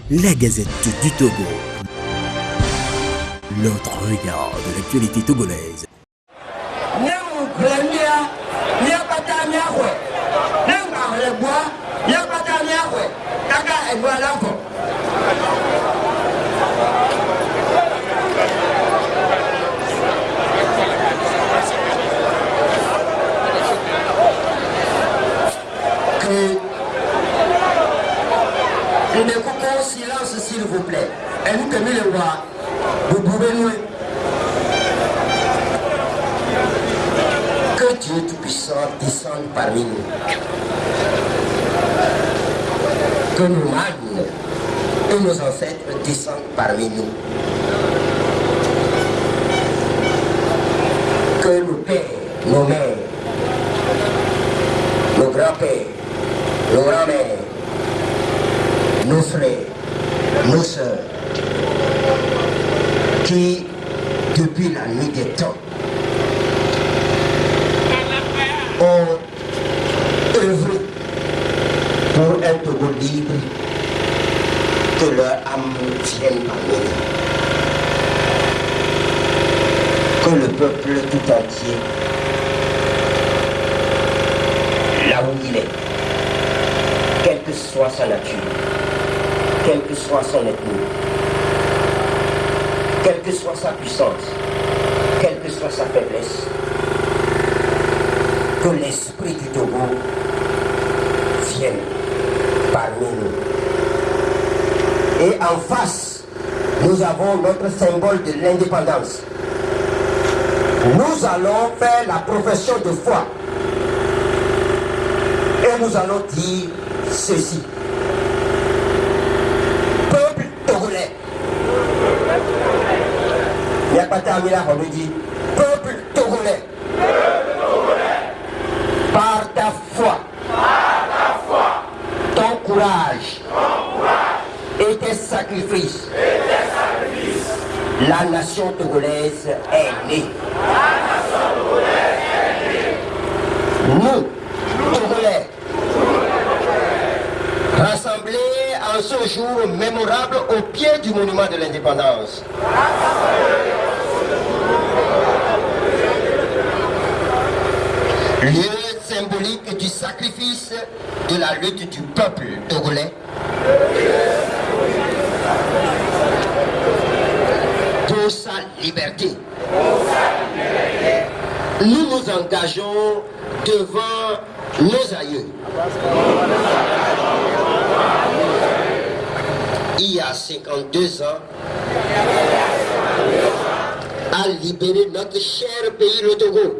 La Gazette du Togo. L'autre regard de l'actualité togolaise. Ne coupons silence s'il vous plaît. Et nous tenons le roi. Vous pouvez nous. Que Dieu Tout-Puissant descende parmi nous. Que nos magnes et nos ancêtres descendent parmi nous. Que nos pères, nos mères, nos grands-pères, nos grands-mères, nos frères, nos sœurs, qui, depuis la nuit des temps, ont œuvré pour un Togo libre, que leur âme vienne parmi nous. Que le peuple tout entier, là où il est, quelle que soit sa nature, quelle que soit son ethnie, quelle que soit sa puissance, quelle que soit sa faiblesse, que l'esprit du Togo vienne parmi nous. Et en face, nous avons notre symbole de l'indépendance. Nous allons faire la profession de foi. Et nous allons dire ceci. Peuple togolais. Il n'y a pas terminé là, on nous dit. Peuple togolais. Par ta foi. Ton courage. Et tes sacrifices. La nation togolaise est née. Nous, Togolais, rassemblés en ce jour mémorable au pied du monument de l'indépendance. Lieu symbolique du sacrifice de la lutte du peuple togolais. Pour sa liberté. Nous nous engageons devant nos aïeux. Il y a 52 ans, à libérer notre cher pays, le Togo,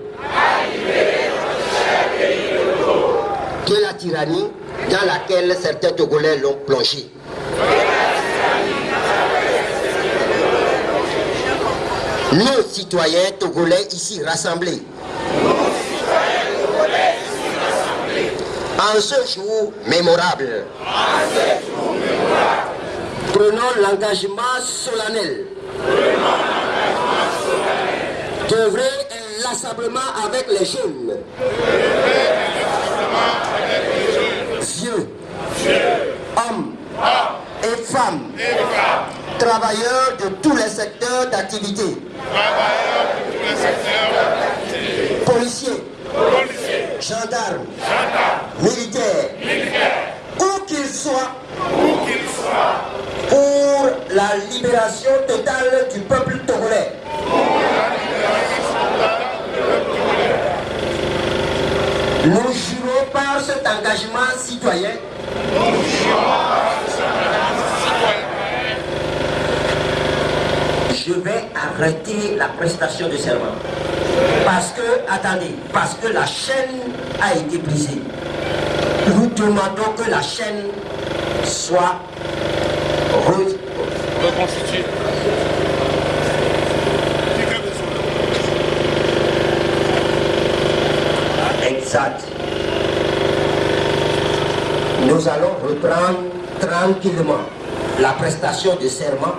de la tyrannie dans laquelle certains Togolais l'ont plongé. Nos citoyens togolais ici rassemblés, en ce jour mémorable, prenons l'engagement solennel d'œuvrer inlassablement avec les jeunes, vieux, hommes et femmes, travailleurs de tous les secteurs d'activité, policiers, gendarmes, militaires, où qu'ils soient, pour la libération totale du peuple togolais. Nous jurons par cet engagement citoyen je vais arrêter la prestation de serment. Parce que, attendez, parce que la chaîne a été brisée. Nous demandons que la chaîne soit reconstituée. Exact. Nous allons reprendre tranquillement la prestation de serment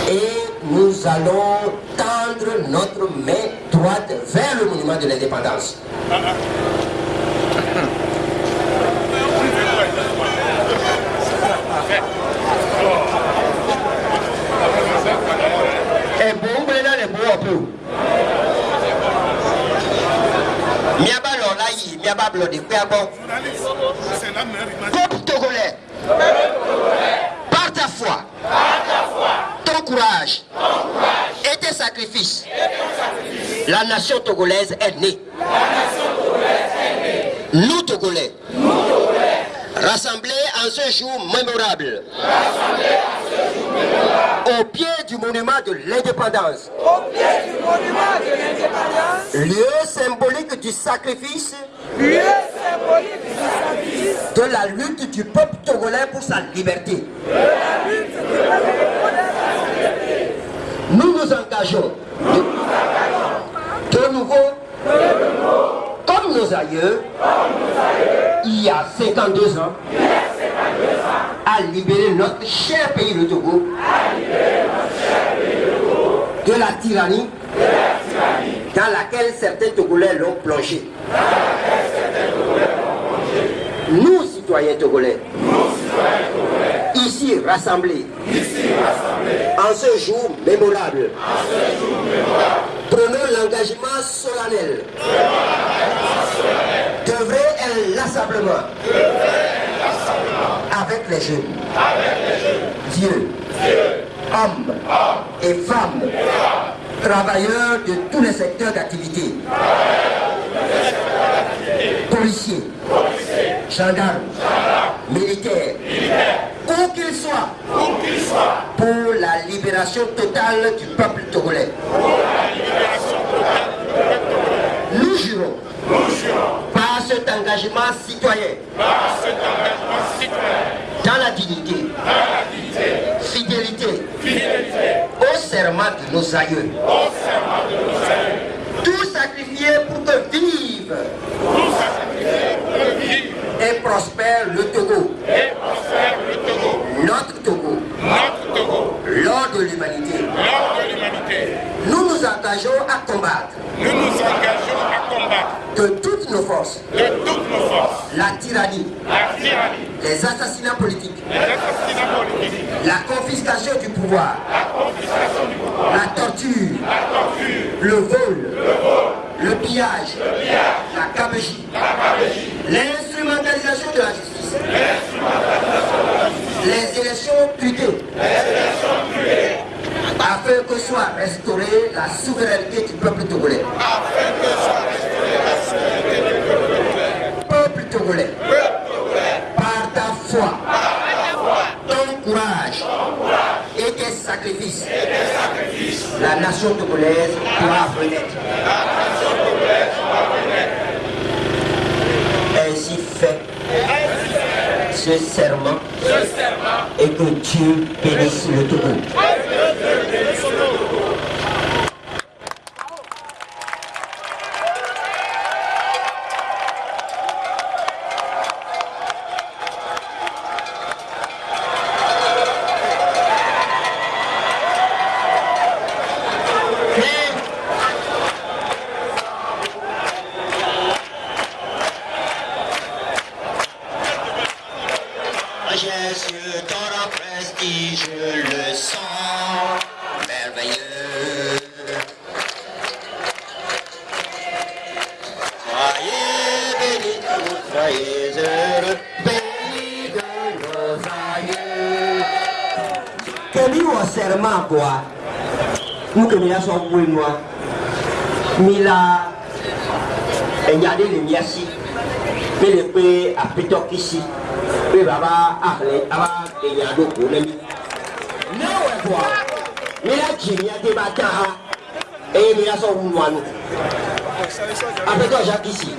et nous allons tendre notre main droite vers le monument de l'indépendance. nous. Miaba l'olaï, miaba blodé, miaba. Peuple togolais, par ta foi, ton courage et tes sacrifices, la nation togolaise est née. Nous Togolais, rassemblés en ce jour mémorable, au pied du monument de l'indépendance, lieu symbolique du sacrifice, de la lutte du peuple togolais pour sa liberté. Nous nous engageons de nouveau, comme nos aïeux, il y a 52 ans, à libérer notre cher pays, le Togo, de la tyrannie dans laquelle certains Togolais l'ont plongé. Nous, citoyens togolais, ici rassemblés, en ce jour mémorable, prenons l'engagement solennel d'œuvrer inlassablement avec les jeunes, vieux, hommes et femmes, travailleurs de tous les secteurs d'activité, policiers, gendarmes, militaires, où qu'ils soient, pour la libération totale du peuple togolais. Nous jurons, par cet engagement citoyen, dans la dignité, fidélité, au serment de nos aïeux, tout sacrifier pour que vive et prospère le Togo, notre Togo, l'or de l'humanité. Nous nous engageons à combattre de toutes nos forces la tyrannie, les assassinats politiques, la confiscation du pouvoir, la torture, le vol, le pillage, la gabegie, l'instrumentalisation de la justice, les élections truquées, afin que soit restaurée la souveraineté du peuple togolais. Peuple togolais, par ta foi, ton courage et tes sacrifices, la nation togolaise doit renaître. Ainsi fait ce serment et que Dieu bénisse le Togo. Mila enyade le miasi pele pe apito kisi pe baba akle aba enyado ko lemi na we kwa mila jinia te bata e mila so wunwanu apito jakisi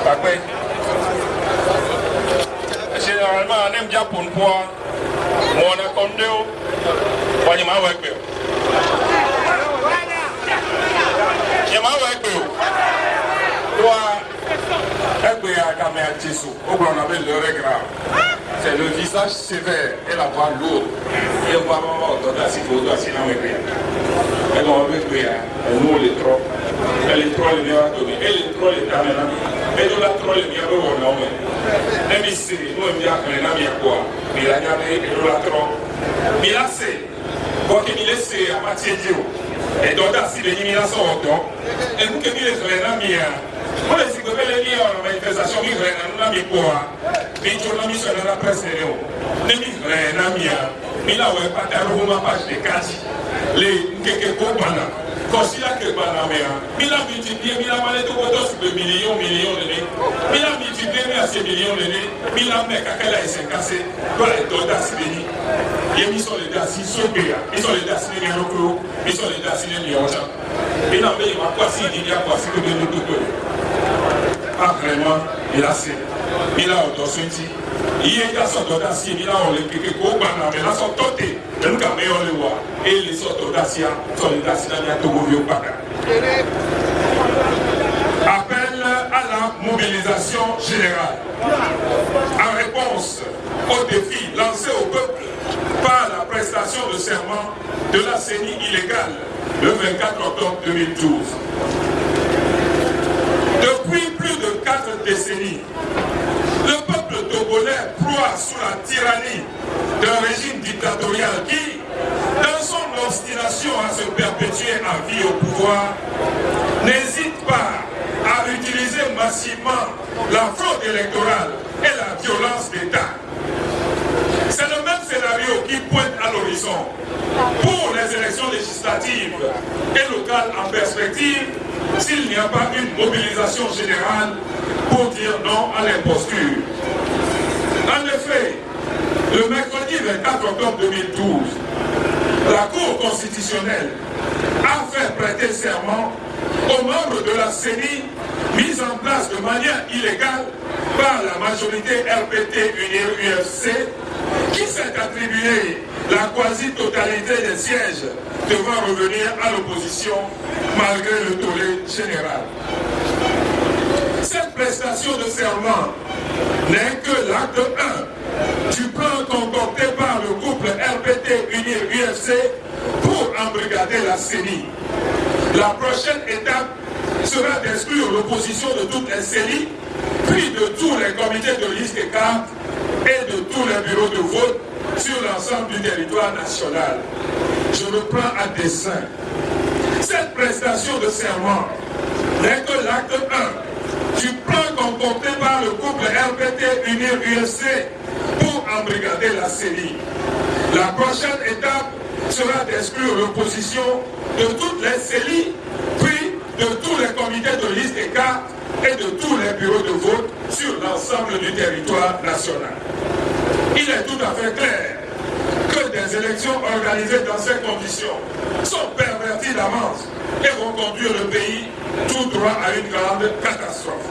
Bakwe. Généralement, on aime bien pour nous voir. On a compté au. On y m'a avec eux. Il m'a avec eux. Toi, C'est le visage sévère et la voix lourde. Et on va voir si vous doit s'y enlever. Et on va faire nous les trolls. Et les trolls les miens donné. Et les trolles les amenés. Et nous la troll les miens on a mais. Et c'est nous on vient que les amis à quoi. Mais la gamme et nous la troll. Mais là c'est. Quoi qu'il laisse à partir de Dieu. Et donc là si les immigrations ont et vous que les amis on les dit que les liens en manifestation qui viennent à nous amis quoi. Mais tu as mis sur la presse les amis mais là où est pas ta page de 4 les quelques compagnies considère que il a multiplié, il a malé de millions de nez, il a multiplié à ces millions de nez, il a mis à quel âge s'est cassé, voilà, il doit d'assigner. Ils sont les dassis sobéa, ils sont les dassis les locaux, ils sont les dassis les lions. Il a mis à quoi s'il dit à quoi c'est que de nous tout. Pas vraiment, il a assez. Il a autosuffisant. Il y a des sortes d'audacieux, il a olympique, mais là sont totés. Et nous, quand on les voit, et les sortes d'audacieux sont les audacieux dans les Togo Vieux Baka. Appel à la mobilisation générale. En réponse au défi lancé au peuple par la prestation de serment de la CENI illégale le 24 octobre 2012. Depuis plus de 4 décennies, le peuple togolais proie sous la tyrannie d'un régime dictatorial qui, dans son obstination à se perpétuer à vie au pouvoir, n'hésite pas à utiliser massivement la fraude électorale et la violence d'État. C'est le même scénario qui pointe à l'horizon pour les élections législatives et locales en perspective s'il n'y a pas une mobilisation générale pour dire non à l'imposture. En effet, le mercredi 24 octobre 2012, la Cour constitutionnelle a fait prêter serment aux membres de la CENI mise en place de manière illégale par la majorité RPT-UNIR-UFC qui s'est attribué la quasi-totalité des sièges devant revenir à l'opposition malgré le tollé général. Cette prestation de serment n'est que l'acte 1 du plan concocté par le couple RPT-UNIR-UFC pour embrigader la CENI. La prochaine étape sera d'exclure l'opposition de toutes les CENI, puis de tous les comités de liste et cartes et de tous les bureaux de vote sur l'ensemble du territoire national. Je reprends à dessein. Cette prestation de serment n'est que l'acte 1 du plan concocté par le couple RPT-UNIR-UFC pour embrigader la CENI. La prochaine étape sera d'exclure l'opposition de toutes les CENI, puis de tous les comités de liste et cartes et de tous les bureaux de vote sur l'ensemble du territoire national. Il est tout à fait clair que des élections organisées dans ces conditions sont perverties d'avance et vont conduire le pays tout droit à une grande catastrophe.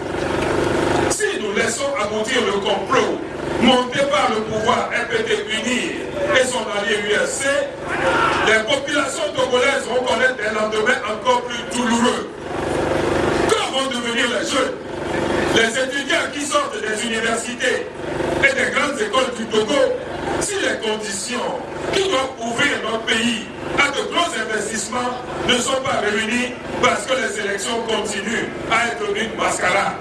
Si nous laissons aboutir le complot monté par le pouvoir RPT-UNIR et son allié UFC, les populations togolaises vont connaître des lendemains encore plus douloureux. Que vont devenir les jeunes, les étudiants qui sortent des universités et des grandes écoles du Togo, si les conditions qui doivent ouvrir notre pays à de gros investissements ne sont pas réunies parce que les élections continuent à être une mascarade?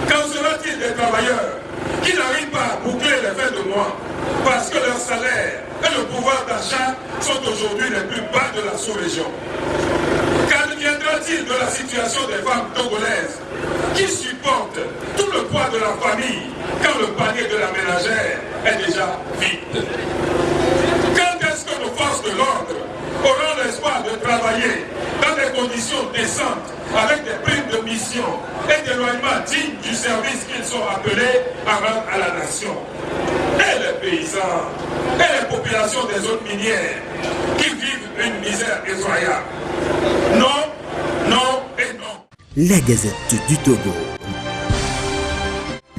Qu'en sera-t-il des travailleurs qui n'arrivent pas à boucler les fins de mois parce que leur salaire et le pouvoir d'achat sont aujourd'hui les plus bas de la sous-région? Qu'adviendra-t-il de la situation des femmes togolaises qui supportent tout le poids de la famille quand le panier de la ménagère est déjà vide? Quand est-ce que nos forces de l'ordre auront l'espoir de travailler dans des conditions décentes avec des primes de mission et d'éloignement dignes du service qu'ils sont appelés à rendre à la nation? Et les paysans et les populations des zones minières qui vivent une misère effroyable. Non, non et non. La Gazette du Togo.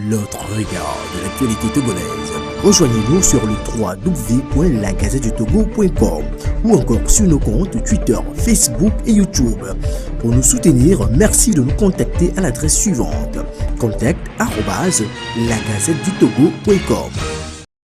L'autre regard de l'actualité togolaise. Rejoignez-nous sur le www.lagazettedutogo.com ou encore sur nos comptes Twitter, Facebook et YouTube. Pour nous soutenir, merci de nous contacter à l'adresse suivante: contact@lagazettedutogo.com.